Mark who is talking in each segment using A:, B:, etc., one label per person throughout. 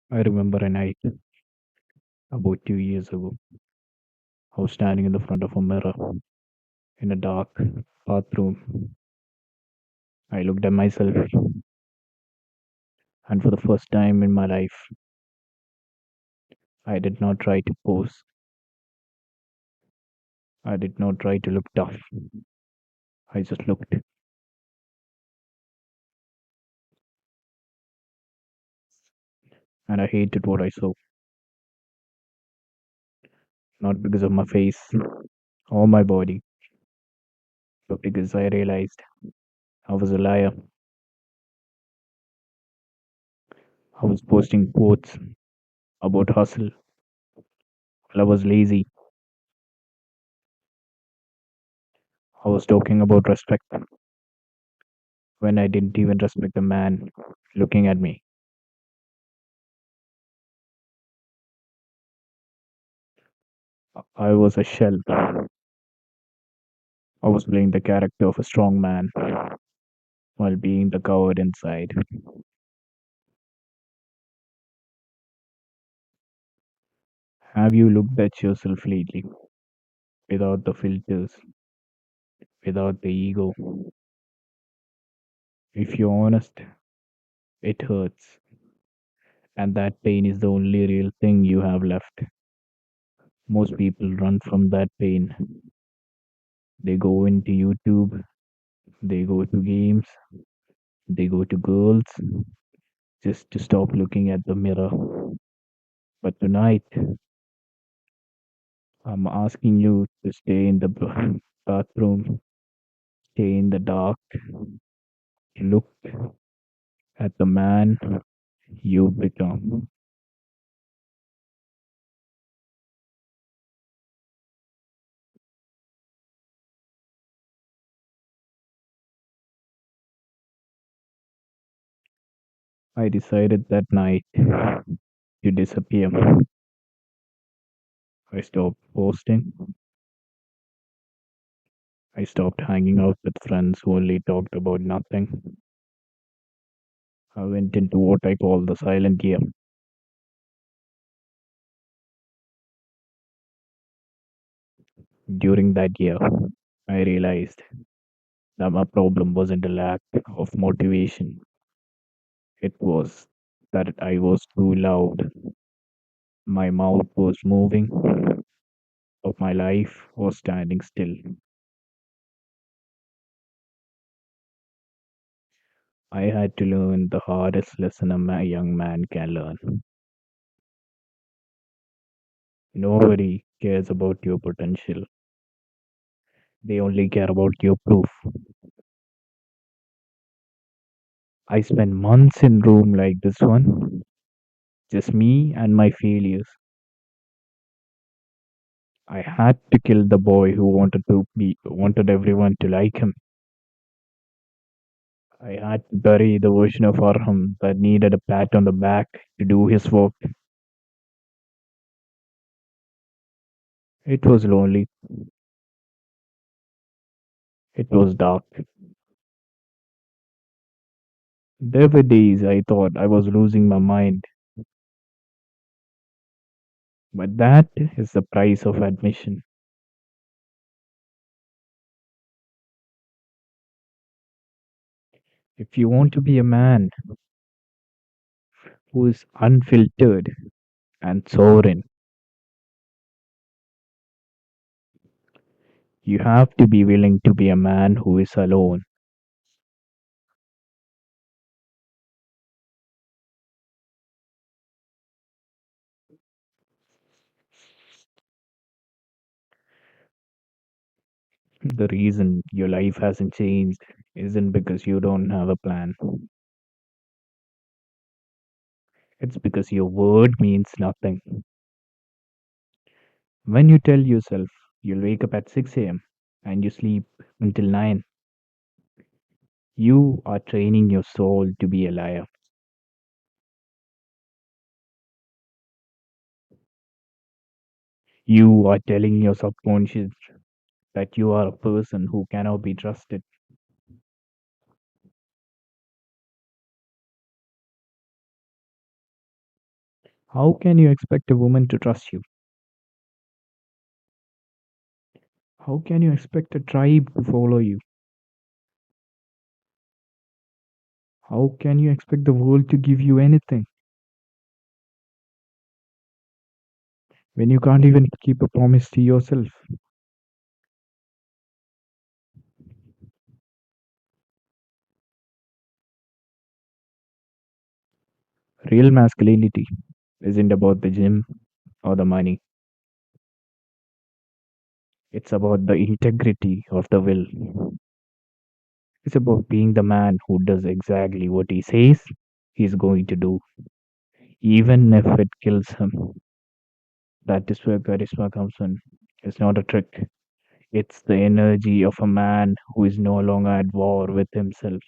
A: I remember a night about 2 years ago. I was standing in the front of a mirror in a dark bathroom. I looked at myself, and for the first time in my life, I did not try to pose. I did not try to look tough. I just looked, and I hated what I saw. Not because of my face or my body, but because I realized I was a liar. I was posting quotes about hustle while I was lazy. I was talking about respect when I didn't even respect the man looking at me. I was a shell. I was playing the character of a strong man while being the coward inside. Have you looked at yourself lately without the filters, without the ego? If you're honest, it hurts, and that pain is the only real thing you have left. Most people run from that pain. They go into YouTube, they go to games, they go to girls just to stop looking at the mirror. But tonight, I'm asking you to stay in the bathroom, stay in the dark, look at the man you become. I decided that night to disappear. I stopped posting. I stopped hanging out with friends who only talked about nothing. I went into what I call the silent year. During that year, I realized that my problem wasn't a lack of motivation. It was that I was too loud. My mouth was moving, but my life was standing still. I had to learn the hardest lesson a young man can learn. Nobody cares about your potential. They only care about your proof. I spent months in room like this one, just me and my failures. I had to kill the boy who wanted everyone to like him. I had to bury the version of Arham that needed a pat on the back to do his work. It was lonely. It was dark. There were days I thought I was losing my mind, but that is the price of admission. If you want to be a man who is unfiltered and sovereign, you have to be willing to be a man who is alone. The reason your life hasn't changed isn't because you don't have a plan. It's because your word means nothing. When you tell yourself you'll wake up at 6 a.m. and you sleep until 9, you are training your soul to be a liar. You are telling your subconscious that you are a person who cannot be trusted. How can you expect a woman to trust you? How can you expect a tribe to follow you? How can you expect the world to give you anything when you can't even keep a promise to yourself? Real masculinity isn't about the gym or the money, it's about the integrity of the will. It's about being the man who does exactly what he says he's going to do, even if it kills him. That is where charisma comes in. It's not a trick, it's the energy of a man who is no longer at war with himself.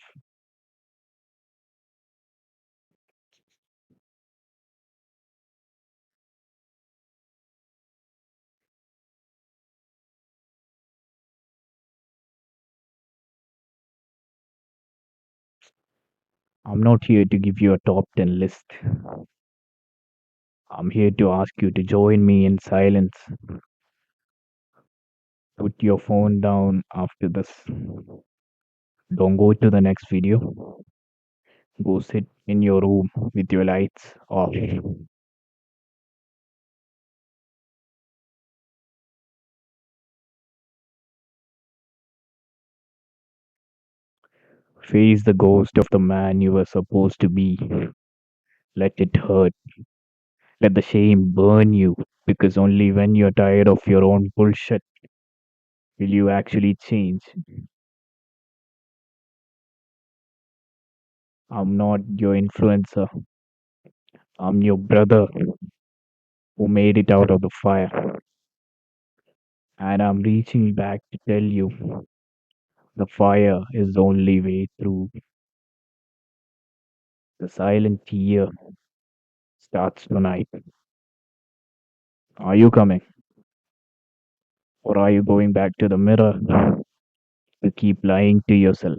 A: I'm not here to give you a top 10 list. I'm here to ask you to join me in silence. Put your phone down after this. Don't go to the next video. Go sit in your room with your lights off. Face the ghost of the man you were supposed to be. Let it hurt. Let the shame burn you. Because only when you're tired of your own bullshit will you actually change. I'm not your influencer. I'm your brother who made it out of the fire. And I'm reaching back to tell you the fire is the only way through. The silent year starts tonight. Are you coming? Or are you going back to the mirror to keep lying to yourself?